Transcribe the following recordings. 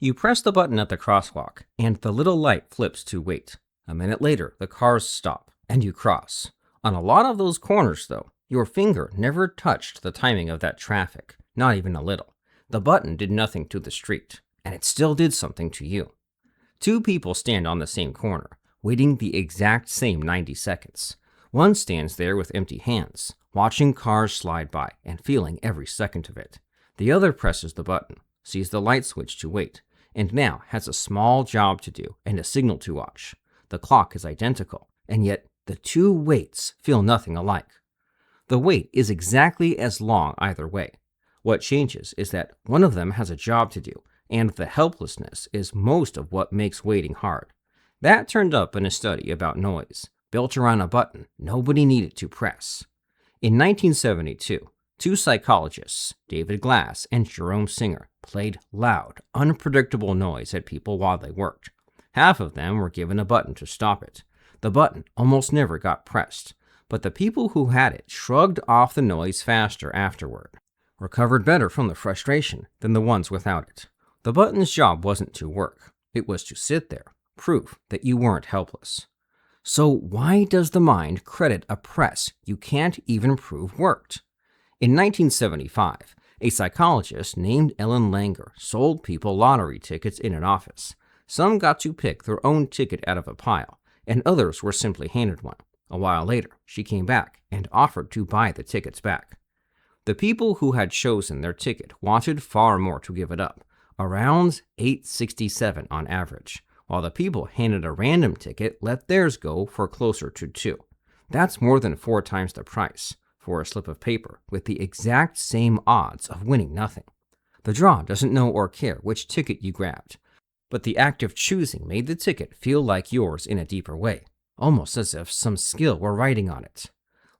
You press the button at the crosswalk, and the little light flips to wait. A minute later, the cars stop, and you cross. On a lot of those corners, though, your finger never touched the timing of that traffic, not even a little. The button did nothing to the street, and it still did something to you. Two people stand on the same corner, waiting the exact same 90 seconds. One stands there with empty hands, watching cars slide by and feeling every second of it. The other presses the button, sees the light switch to wait, and now has a small job to do and a signal to watch. The clock is identical, and yet the two waits feel nothing alike. The wait is exactly as long either way. What changes is that one of them has a job to do, and the helplessness is most of what makes waiting hard. That turned up in a study about noise, built around a button nobody needed to press. In 1972, two psychologists, David Glass and Jerome Singer, played loud, unpredictable noise at people while they worked. Half of them were given a button to stop it. The button almost never got pressed, but the people who had it shrugged off the noise faster afterward, recovered better from the frustration than the ones without it. The button's job wasn't to work. It was to sit there, proof that you weren't helpless. So why does the mind credit a press you can't even prove worked? In 1975, a psychologist named Ellen Langer sold people lottery tickets in an office. Some got to pick their own ticket out of a pile, and others were simply handed one. A while later, she came back and offered to buy the tickets back. The people who had chosen their ticket wanted far more to give it up, around $8.67 on average, while the people handed a random ticket let theirs go for closer to $2. That's more than 4 times the price for a slip of paper with the exact same odds of winning nothing. The draw doesn't know or care which ticket you grabbed, but the act of choosing made the ticket feel like yours in a deeper way, almost as if some skill were writing on it.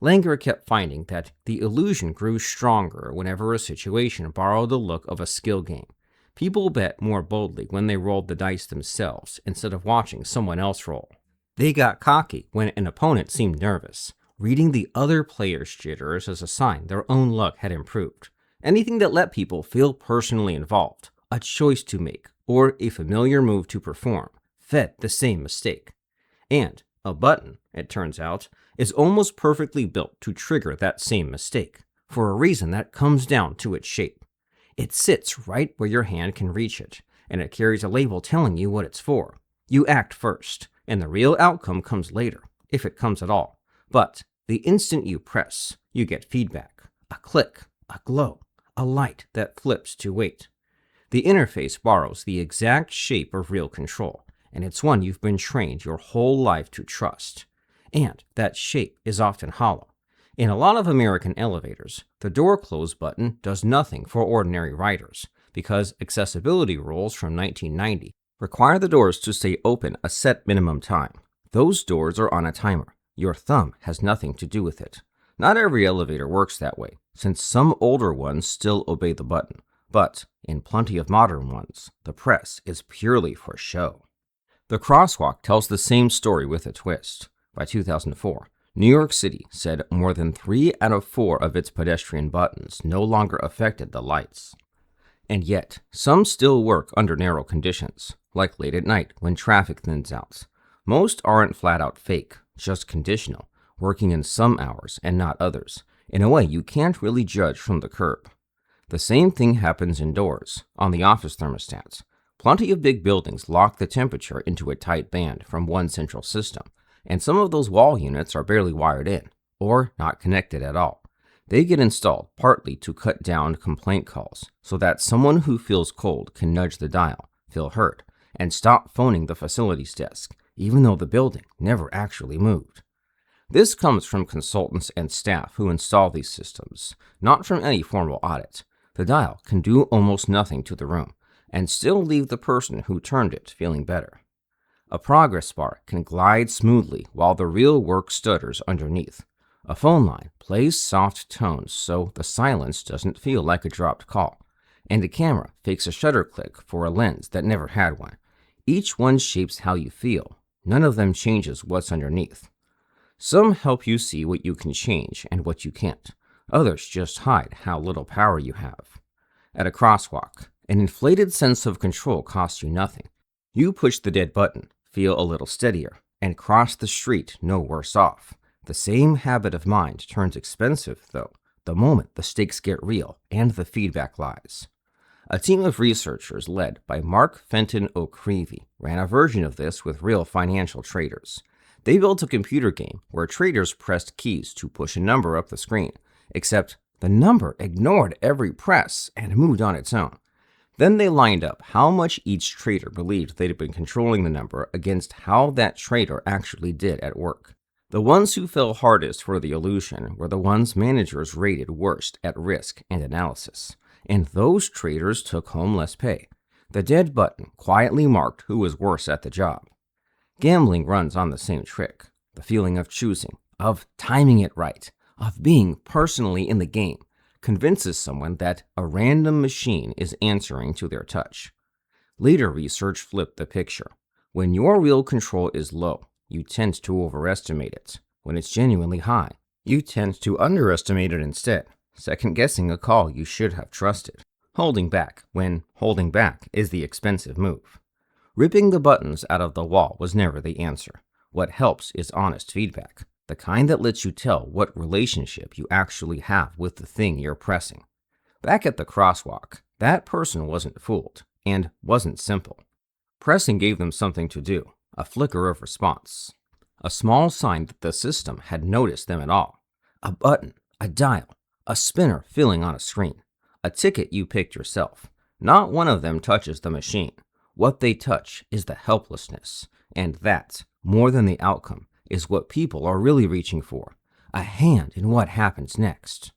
Langer kept finding that the illusion grew stronger whenever a situation borrowed the look of a skill game. People bet more boldly when they rolled the dice themselves instead of watching someone else roll. They got cocky when an opponent seemed nervous, reading the other player's jitters as a sign their own luck had improved. Anything that let people feel personally involved, a choice to make, or a familiar move to perform, fed the same mistake. And a button, it turns out, is almost perfectly built to trigger that same mistake, for a reason that comes down to its shape. It sits right where your hand can reach it, and it carries a label telling you what it's for. You act first, and the real outcome comes later, if it comes at all. But the instant you press, you get feedback, a click, a glow, a light that flips to wait. The interface borrows the exact shape of real control, and it's one you've been trained your whole life to trust. And that shape is often hollow. In a lot of American elevators, the door close button does nothing for ordinary riders, because accessibility rules from 1990 require the doors to stay open a set minimum time. Those doors are on a timer. Your thumb has nothing to do with it. Not every elevator works that way, since some older ones still obey the button, but in plenty of modern ones, the press is purely for show. The Crosswalk tells the same story with a twist. By 2004, New York City said more than 3 out of 4 of its pedestrian buttons no longer affected the lights. And yet, some still work under narrow conditions, like late at night when traffic thins out. Most aren't flat-out fake, just conditional, working in some hours and not others, in a way you can't really judge from the curb. The same thing happens indoors, on the office thermostats. Plenty of big buildings lock the temperature into a tight band from one central system, and some of those wall units are barely wired in, or not connected at all. They get installed partly to cut down complaint calls, so that someone who feels cold can nudge the dial, feel heard, and stop phoning the facilities desk, even though the building never actually moved. This comes from consultants and staff who install these systems, not from any formal audit. The dial can do almost nothing to the room, and still leave the person who turned it feeling better. A progress bar can glide smoothly while the real work stutters underneath. A phone line plays soft tones so the silence doesn't feel like a dropped call, and a camera fakes a shutter click for a lens that never had one. Each one shapes how you feel. None of them changes what's underneath. Some help you see what you can change and what you can't. Others just hide how little power you have. At a crosswalk, An inflated sense of control costs you nothing. You push the dead button, feel a little steadier, and cross the street no worse off. The same habit of mind turns expensive, though, the moment the stakes get real and the feedback lies. A team of researchers led by Fenton O'Creevey ran a version of this with real financial traders. They built a computer game where traders pressed keys to push a number up the screen, except the number ignored every press and moved on its own. Then they lined up how much each trader believed they'd been controlling the number against how that trader actually did at work. The ones who fell hardest for the illusion were the ones managers rated worst at risk and analysis, and those traders took home less pay. The dead button quietly marked who was worse at the job. Gambling runs on the same trick, the feeling of choosing, of timing it right, of being personally in the game, convinces someone that a random machine is answering to their touch. Later research flipped the picture. When your real control is low, you tend to overestimate it. When it's genuinely high, you tend to underestimate it instead, second-guessing a call you should have trusted. Holding back when holding back is the expensive move. Ripping the buttons out of the wall was never the answer. What helps is honest feedback, the kind that lets you tell what relationship you actually have with the thing you're pressing. Back at the Crosswalk, that person wasn't fooled, and wasn't simple. Pressing gave them something to do, a flicker of response, a small sign that the system had noticed them at all. A button, a dial, a spinner filling on a screen, a ticket you picked yourself. Not one of them touches the machine. What they touch is the helplessness, and that, more than the outcome, is what people are really reaching for, a hand in what happens next.